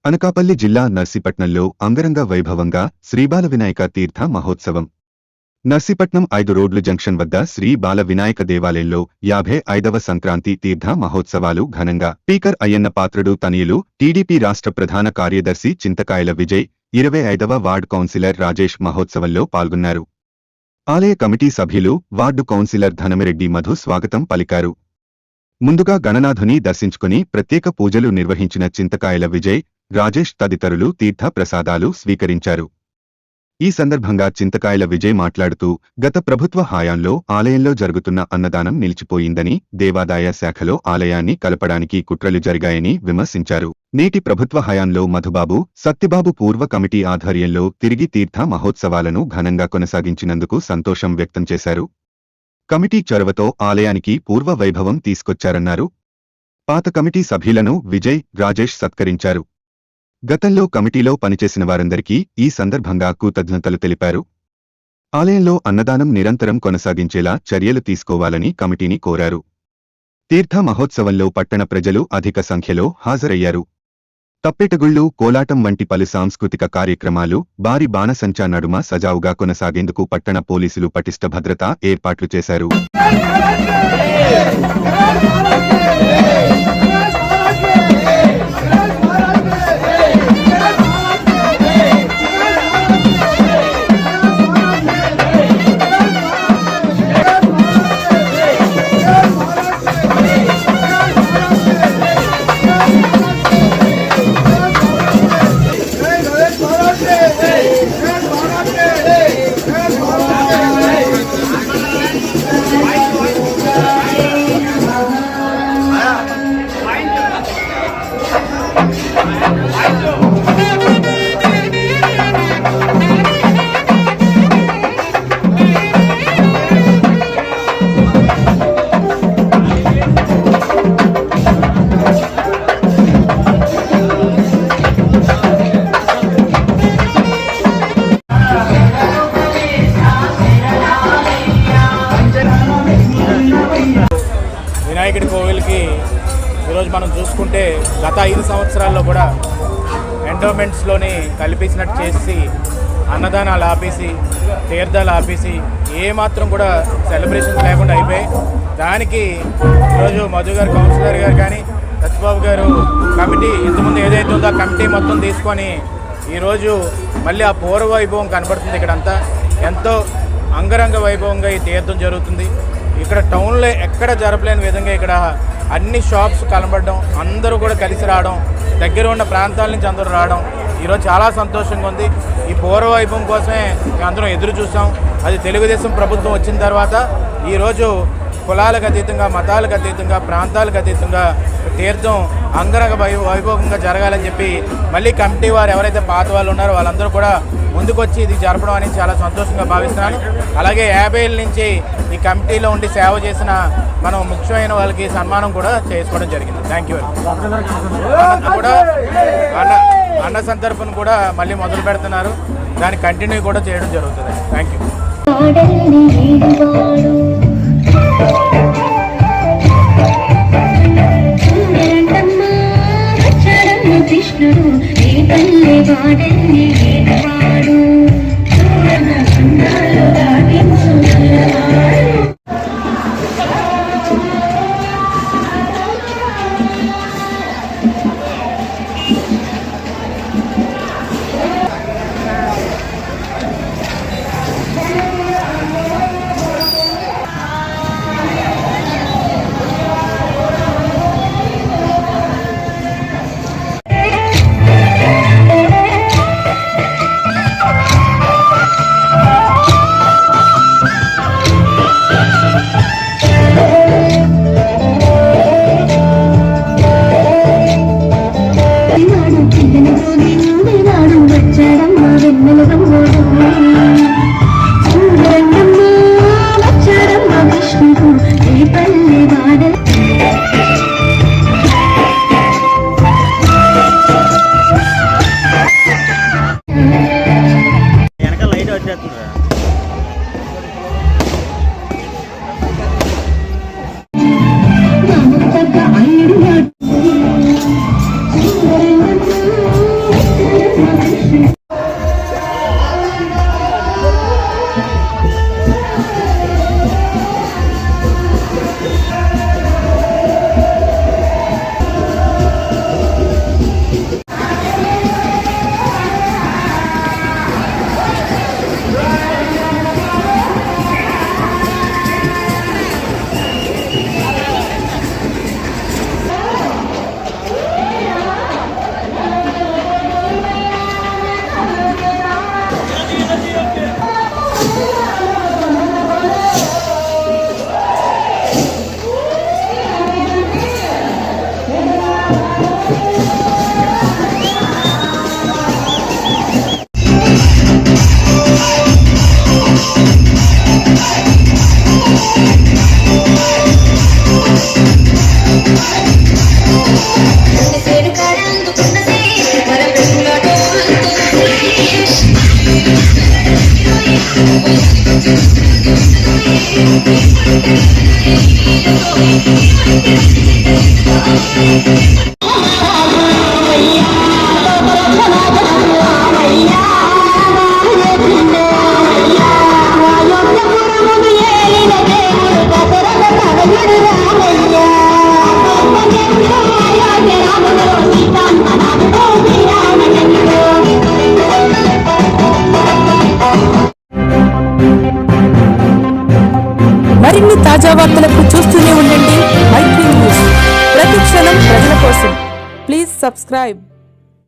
అనకాపల్లి జిల్లా నర్సీపట్నంలో అంగరంగ వైభవంగా శ్రీబాల వినాయక తీర్థ మహోత్సవం. నర్సీపట్నం 5 రోడ్లు జంక్షన్ వద్ద శ్రీ బాల వినాయక దేవాలయంలో 55వ సంక్రాంతి తీర్థ మహోత్సవాలు ఘనంగా స్పీకర్ అయ్యన్న పాత్రుడు తనయులు టీడీపీ రాష్ట్ర ప్రధాన కార్యదర్శి చింతకాయల విజయ్ 25వ వార్డు కౌన్సిలర్ రాజేష్ మహోత్సవంలో పాల్గొన్నారు. ఆలయ కమిటీ సభ్యులు వార్డు కౌన్సిలర్ ధనమిరెడ్డి మధు స్వాగతం పలికారు. ముందుగా గణనాథుని దర్శించుకుని ప్రత్యేక పూజలు నిర్వహించిన చింతకాయల విజయ్, రాజేష్ తదితరులు తీర్థ ప్రసాదాలు స్వీకరించారు. ఈ సందర్భంగా చింతకాయల విజయ్ మాట్లాడుతూ, గత ప్రభుత్వ హయాంలో ఆలయంలో జరుగుతున్న అన్నదానం నిలిచిపోయిందని, దేవాదాయ శాఖలో ఆలయాన్ని కలపడానికి కుట్రలు జరిగాయని విమర్శించారు. నేటి ప్రభుత్వ హయాంలో మధుబాబు, సత్యబాబు పూర్వ కమిటీ ఆధ్వర్యంలో తిరిగి తీర్థ మహోత్సవాలను ఘనంగా కొనసాగించినందుకు సంతోషం వ్యక్తం చేశారు. కమిటీ చొరవతో ఆలయానికి పూర్వ వైభవం తీసుకొచ్చారన్నారు. పాత కమిటీ సభ్యులను విజయ్, రాజేష్ సత్కరించారు. గతంలో కమిటీలో పనిచేసిన వారందరికీ ఈ సందర్భంగా కృతజ్ఞతలు తెలిపారు. ఆలయంలో అన్నదానం నిరంతరం కొనసాగించేలా చర్యలు తీసుకోవాలని కమిటీని కోరారు. తీర్థ మహోత్సవంలో పట్టణ ప్రజలు అధిక సంఖ్యలో హాజరయ్యారు. తప్పెటగుళ్లు, కోలాటం వంటి పలు సాంస్కృతిక కార్యక్రమాలు భారీ బాణసంచా నడుమ సజావుగా కొనసాగేందుకు పట్టణ పోలీసులు పటిష్ట భద్రతా ఏర్పాట్లు చేశారు. వినాయకుడి కోవిల్కి ఈరోజు మనం చూసుకుంటే గత 5 సంవత్సరాల్లో కూడా ఎండోమెంట్స్లోని కల్పించినట్టు చేసి అన్నదానాలు ఆపేసి, తీర్థాలు ఆపేసి, ఏమాత్రం కూడా సెలబ్రేషన్స్ లేకుండా అయిపోయాయి. దానికి ఈరోజు మధు గారు, కౌన్సిలర్ గారు కానీ, సత్యబాబు గారు కమిటీ ఇంతకుముందు ఏదైతే ఉందో ఆ కమిటీ మొత్తం తీసుకొని ఈరోజు మళ్ళీ ఆ పూర్వ వైభవం కనబడుతుంది. ఇక్కడంతా ఎంతో అంగరంగ వైభవంగా ఈ తీర్థం జరుగుతుంది. ఇక్కడ టౌన్లో ఎక్కడ జరపలేని విధంగా ఇక్కడ అన్ని షాప్స్ కనబడడం, అందరూ కూడా కలిసి రావడం, దగ్గర ఉన్న ప్రాంతాల నుంచి అందరూ రావడం ఈరోజు చాలా సంతోషంగా ఉంది. ఈ పూర్వ వైభవం కోసమే అందరం ఎదురు చూసాం. అది తెలుగుదేశం ప్రభుత్వం వచ్చిన తర్వాత ఈరోజు కులాలకు అతీతంగా, మతాలకు అతీతంగా, ప్రాంతాలకు అతీతంగా తీర్థం అంగరంగ వైభవంగా జరగాలని చెప్పి మళ్ళీ కమిటీ వారు ఎవరైతే పాత వాళ్ళు ఉన్నారో వాళ్ళందరూ కూడా ముందుకొచ్చి ఇది జరపడం అనేది చాలా సంతోషంగా భావిస్తున్నాను. అలాగే 50 ఏళ్ళ నుంచి ఈ కమిటీలో ఉండి సేవ చేసిన మనం ముఖ్యమైన వాళ్ళకి సన్మానం కూడా చేసుకోవడం జరిగింది. Thank you. కూడా అన్న సంతర్పణ కూడా మళ్ళీ మొదలు పెడుతున్నారు. దాన్ని కంటిన్యూ కూడా చేయడం జరుగుతుంది. Thank you. కృష్ణుడు ఏ తల్లి వాడల్ని వాడు మరిన్ని తాజా వార్తలకు చూస్తూనే ఉండండి మైత్రి న్యూస్. ప్రతి క్షణం ప్రజల కోసం. Please subscribe.